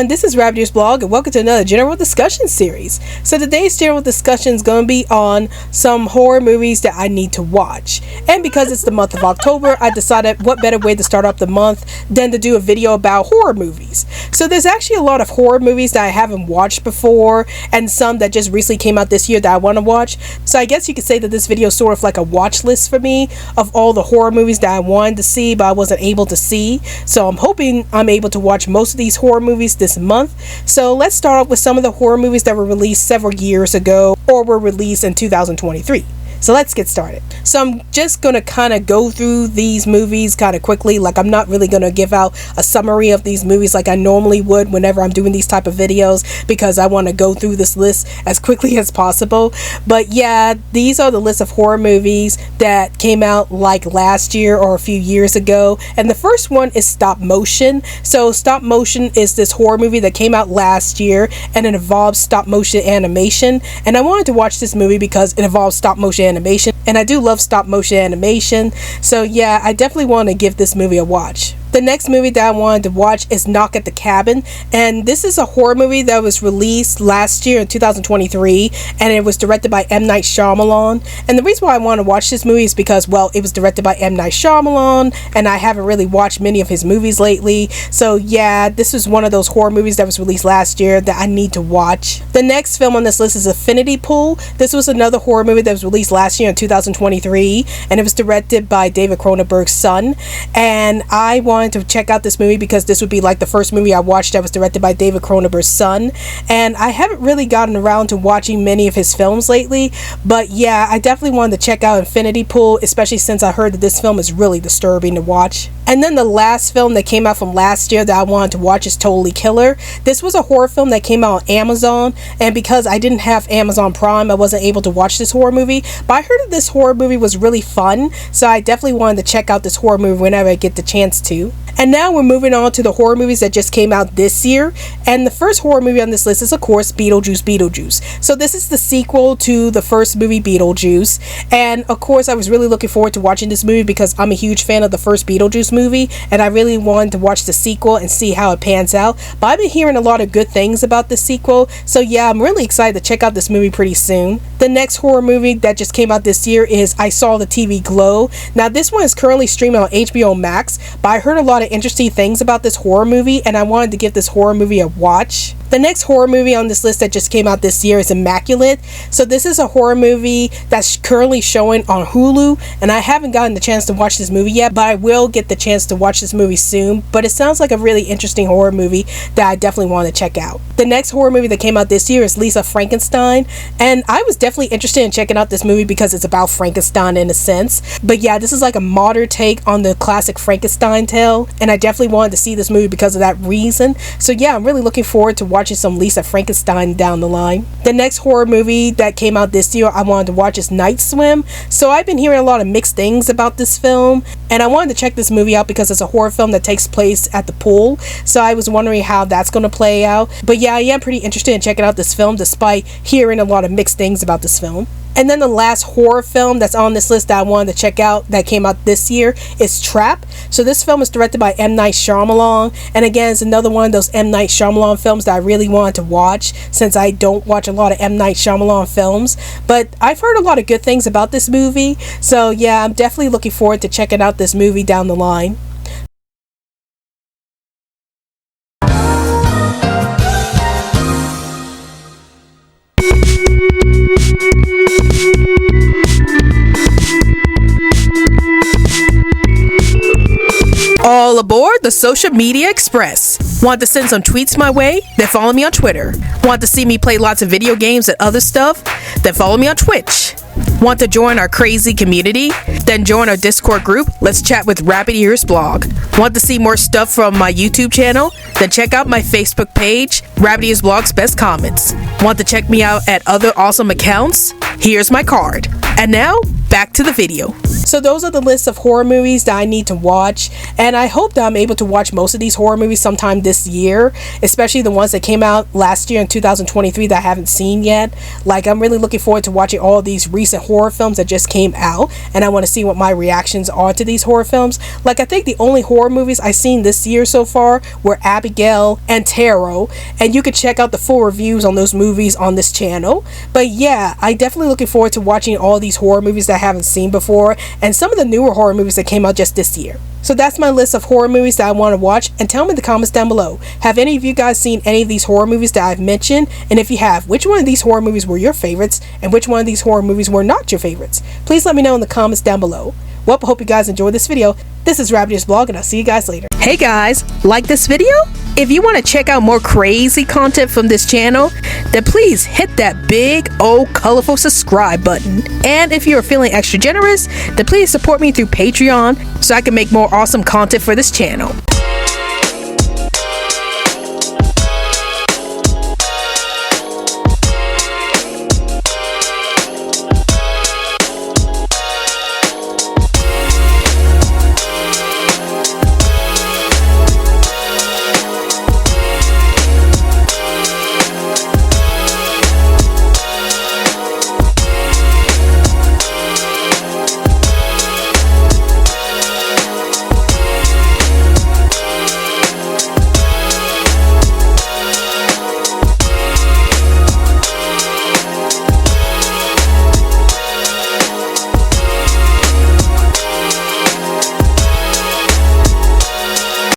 everyone, this is Rabbitearsblog and welcome to another general discussion series. So today's general discussion is going to be on some horror movies that I need to watch. And because it's the month of October, I decided what better way to start off the month than to do a video about horror movies. So there's actually a lot of horror movies that I haven't watched before and some that just recently came out this year that I want to watch. So I guess you could say that this video is sort of like a watch list for me of all the horror movies that I wanted to see but I wasn't able to see. So I'm hoping I'm able to watch most of these horror movies this month. So let's start off with some of the horror movies that were released several years ago or were released in 2023. So let's get started. So I'm just going to kind of go through these movies kind of quickly. Like I'm not really going to give out a summary of these movies like I normally would whenever I'm doing these type of videos because I want to go through this list as quickly as possible. But yeah, these are the list of horror movies that came out like last year or a few years ago. And the first one is Stop Motion. So Stop Motion is this horror movie that came out last year and it involves stop motion animation. And I wanted to watch this movie because it involves stop motion animation, and I do love stop motion animation, so yeah, I definitely want to give this movie a watch. The next movie that I wanted to watch is Knock at the Cabin, and this is a horror movie that was released last year in 2023, and it was directed by M. Night Shyamalan. And the reason why I want to watch this movie is because, well, it was directed by M. Night Shyamalan, and I haven't really watched many of his movies lately, so yeah, this is one of those horror movies that was released last year that I need to watch. The next film on this list is Infinity Pool. This was another horror movie that was released last year in 2023, and it was directed by David Cronenberg's son, and I wanted to check out this movie because this would be like the first movie I watched that was directed by David Cronenberg's son, and I haven't really gotten around to watching many of his films lately, but yeah, I definitely wanted to check out Infinity Pool, especially since I heard that this film is really disturbing to watch. And then the last film that came out from last year that I wanted to watch is Totally Killer. This was a horror film that came out on Amazon, and because I didn't have Amazon Prime, I wasn't able to watch this horror movie, but I heard that this horror movie was really fun, so I definitely wanted to check out this horror movie whenever I get the chance to. And now we're moving on to the horror movies that just came out this year. And the first horror movie on this list is, of course, Beetlejuice. So this is the sequel to the first movie, Beetlejuice. And, of course, I was really looking forward to watching this movie because I'm a huge fan of the first Beetlejuice movie. And I really wanted to watch the sequel and see how it pans out. But I've been hearing a lot of good things about the sequel. So, yeah, I'm really excited to check out this movie pretty soon. The next horror movie that just came out this year is I Saw the TV Glow. Now, this one is currently streaming on HBO Max. But I heard a lot of interesting things about this horror movie and I wanted to give this horror movie a watch. The next horror movie on this list that just came out this year is Immaculate. So this is a horror movie that's currently showing on Hulu, and I haven't gotten the chance to watch this movie yet, but I will get the chance to watch this movie soon. But it sounds like a really interesting horror movie that I definitely want to check out. The next horror movie that came out this year is Lisa Frankenstein, and I was definitely interested in checking out this movie because it's about Frankenstein in a sense. But yeah, this is like a modern take on the classic Frankenstein tale, and I definitely wanted to see this movie because of that reason. So yeah, I'm really looking forward to watching some Lisa Frankenstein down the line. The next horror movie that came out this year I wanted to watch is Night Swim. So I've been hearing a lot of mixed things about this film, and I wanted to check this movie out because it's a horror film that takes place at the pool. So I was wondering how that's going to play out. But yeah, I am pretty interested in checking out this film despite hearing a lot of mixed things about this film. And then the last horror film that's on this list that I wanted to check out that came out this year is Trap. So this film is directed by M. Night Shyamalan, and again, it's another one of those M. Night Shyamalan films that I really wanted to watch since I don't watch a lot of M. Night Shyamalan films. But I've heard a lot of good things about this movie, so yeah, I'm definitely looking forward to checking out this movie down the line. All aboard the Social Media Express. Want to send some tweets my way? Then follow me on Twitter. Want to see me play lots of video games and other stuff? Then follow me on Twitch. Want to join our crazy community? Then join our Discord group. Let's chat with Rabbitearsblog. Want to see more stuff from my YouTube channel? Then check out my Facebook page, Rabbitearsblog's Best Comments. Want to check me out at other awesome accounts? Here's my card. And now, back to the video. So those are the lists of horror movies that I need to watch, and I hope that I'm able to watch most of these horror movies sometime this year, especially the ones that came out last year in 2023 that I haven't seen yet. Like, I'm really looking forward to watching all these recent horror films that just came out, and I want to see what my reactions are to these horror films. Like, I think the only horror movies I've seen this year so far were Abigail and Tarot, and you can check out the full reviews on those movies on this channel. But yeah, I definitely looking forward to watching all these horror movies that I haven't seen before, and some of the newer horror movies that came out just this year. So that's my list of horror movies that I want to watch, and tell me in the comments down below, have any of you guys seen any of these horror movies that I've mentioned? And if you have, which one of these horror movies were your favorites, and which one of these horror movies were not your favorites? Please let me know in the comments down below. Well, I hope you guys enjoyed this video. This is Rabbitearsblog, and I'll see you guys later. Hey guys, like this video? If you want to check out more crazy content from this channel, then please hit that big old colorful subscribe button. And if you're feeling extra generous, then please support me through Patreon so I can make more awesome content for this channel.